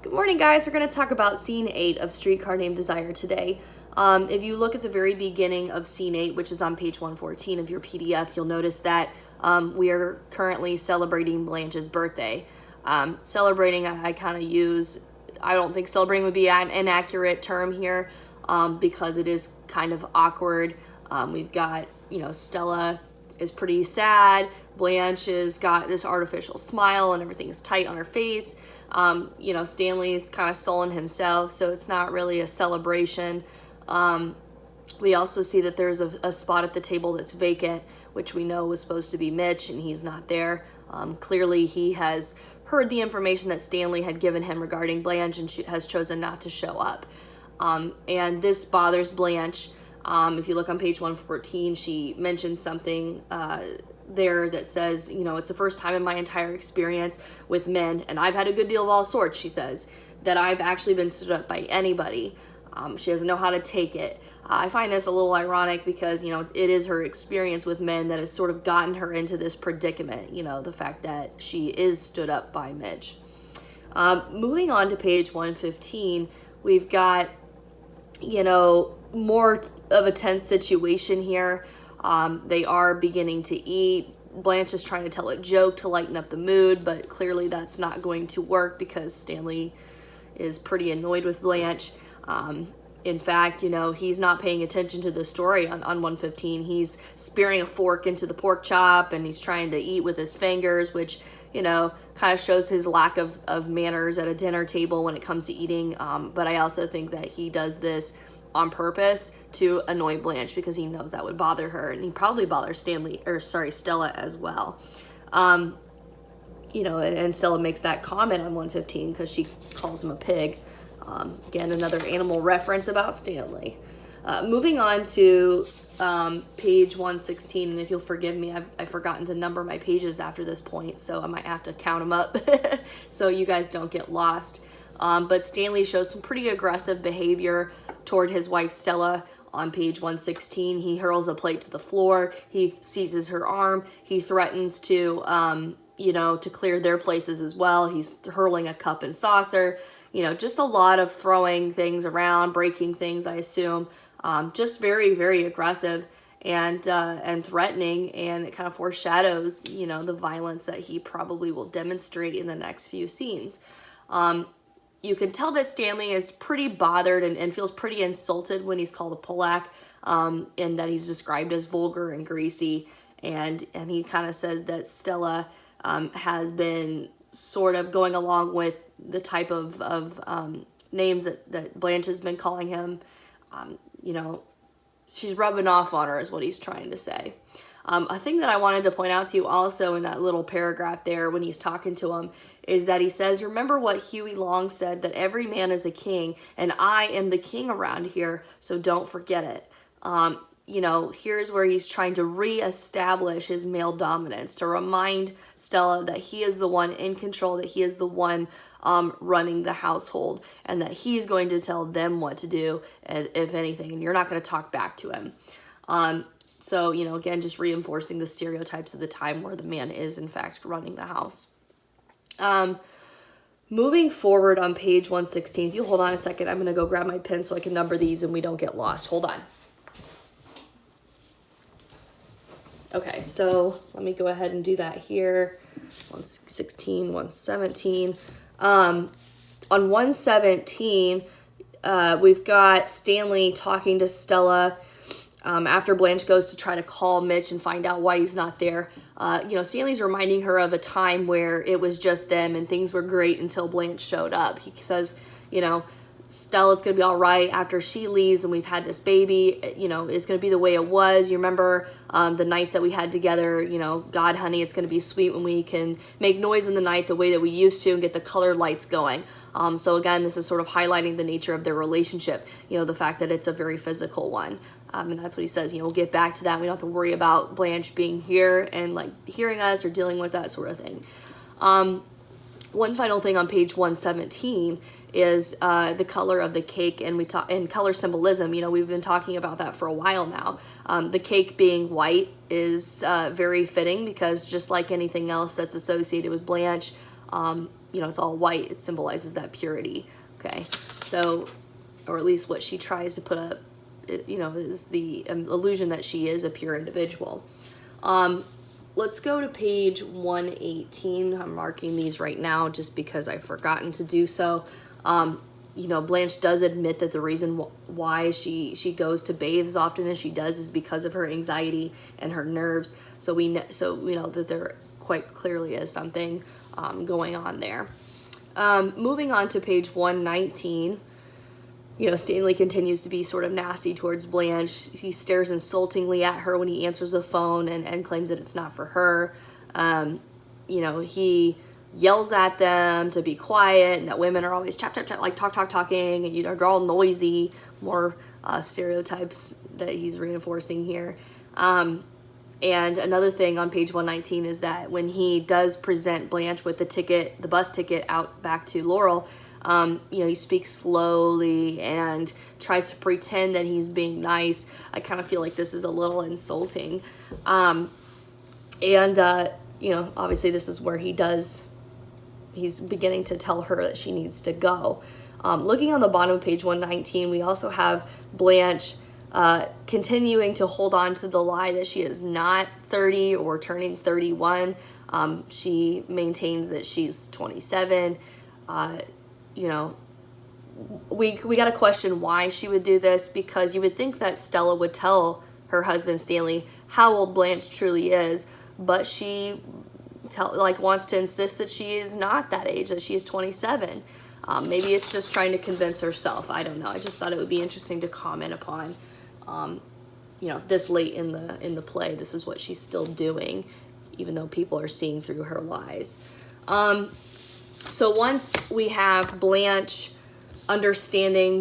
Good morning, guys. We're going to talk about scene 8 of Streetcar Named Desire today. If you look at the very beginning of scene 8, which is on page 114 of your PDF, you'll notice that we are currently celebrating Blanche's birthday. Celebrating, I kind of use, I don't think celebrating would be an inaccurate term here because it is kind of awkward. We've got, Stella is pretty sad. Blanche has got this artificial smile and everything is tight on her face. Stanley's kind of sullen himself, so it's not really a celebration. We also see that there's a spot at the table that's vacant, which we know was supposed to be Mitch, and he's not there. Clearly, he has heard the information that Stanley had given him regarding Blanche and has chosen not to show up. And this bothers Blanche. If you look on page 114, she mentions something there that says, it's the first time in my entire experience with men, and I've had a good deal of all sorts, she says, that I've actually been stood up by anybody. She doesn't know how to take it. I find this a little ironic because, it is her experience with men that has sort of gotten her into this predicament, the fact that she is stood up by Mitch. Moving on to page 115, we've got, more of a tense situation here. They are beginning to eat. Blanche is trying to tell a joke to lighten up the mood, but clearly that's not going to work because Stanley is pretty annoyed with Blanche. In fact, he's not paying attention to the story on 115. He's spearing a fork into the pork chop and he's trying to eat with his fingers, which, kind of shows his lack of manners at a dinner table when it comes to eating. But I also think that he does this on purpose to annoy Blanche because he knows that would bother her, and he probably bothers Stella as well. And Stella makes that comment on 115 because she calls him a pig. Again, another animal reference about Stanley. Moving on to page 116, and if you'll forgive me, I've forgotten to number my pages after this point, so I might have to count them up so you guys don't get lost. But Stanley shows some pretty aggressive behavior toward his wife Stella on page 116. He hurls a plate to the floor. He seizes her arm. He threatens to, to clear their places as well. He's hurling a cup and saucer. Just a lot of throwing things around, breaking things, I assume. Just very, very aggressive and threatening, and it kind of foreshadows, the violence that he probably will demonstrate in the next few scenes. You can tell that Stanley is pretty bothered and feels pretty insulted when he's called a Polak, and that he's described as vulgar and greasy. And he kind of says that Stella has been sort of going along with the type of names that Blanche has been calling him. She's rubbing off on her is what he's trying to say. A thing that I wanted to point out to you also in that little paragraph there when he's talking to him is that he says, remember what Huey Long said, that every man is a king, and I am the king around here, so don't forget it. Here's where he's trying to reestablish his male dominance, to remind Stella that he is the one in control, that he is the one running the household, and that he's going to tell them what to do, if anything, and you're not going to talk back to him. So, again, just reinforcing the stereotypes of the time where the man is, in fact, running the house. Moving forward on page 116, if you hold on a second, I'm going to go grab my pen so I can number these and we don't get lost. Hold on. Okay, so let me go ahead and do that here. 116, 117. On 117, we've got Stanley talking to Stella after Blanche goes to try to call Mitch and find out why he's not there. Stanley's reminding her of a time where it was just them and things were great until Blanche showed up. He says, Stella's going to be all right after she leaves and we've had this baby. It's going to be the way it was. You remember the nights that we had together, God, honey, it's going to be sweet when we can make noise in the night the way that we used to and get the colored lights going. So again, this is sort of highlighting the nature of their relationship, the fact that it's a very physical one. And that's what he says, we'll get back to that. We don't have to worry about Blanche being here and hearing us or dealing with that sort of thing. One final thing on page 117 is the color of the cake, and color symbolism. We've been talking about that for a while now. The cake being white is very fitting because just like anything else that's associated with Blanche, you know, it's all white. It symbolizes that purity. Okay, so, or at least what she tries to put up, you know, is the illusion that she is a pure individual. Let's go to page 118. I'm marking these right now just because I've forgotten to do so. You know, Blanche does admit that the reason why she goes to bathe as often as she does is because of her anxiety and her nerves. So we know that there quite clearly is something going on there. Moving on to page 119. You know, Stanley continues to be sort of nasty towards Blanche. He stares insultingly at her when he answers the phone and claims that it's not for her. You know, he yells at them to be quiet and that women are always like talking, and, you know, they're all noisy, more stereotypes that he's reinforcing here. And another thing on page 119 is that when he does present Blanche with the bus ticket out back to Laurel, you know, he speaks slowly and tries to pretend that he's being nice. I kind of feel like this is a little insulting. You know, obviously this is where he's beginning to tell her that she needs to go. Looking on the bottom of page 119, we also have Blanche continuing to hold on to the lie that she is not 30 or turning 31. She maintains that she's 27. You know, we got to question why she would do this, because you would think that Stella would tell her husband Stanley how old Blanche truly is, but she wants to insist that she is not that age, that she is 27. Maybe it's just trying to convince herself. I don't know. I just thought it would be interesting to comment upon. You know, this late in the play, this is what she's still doing, even though people are seeing through her lies. So once we have Blanche understanding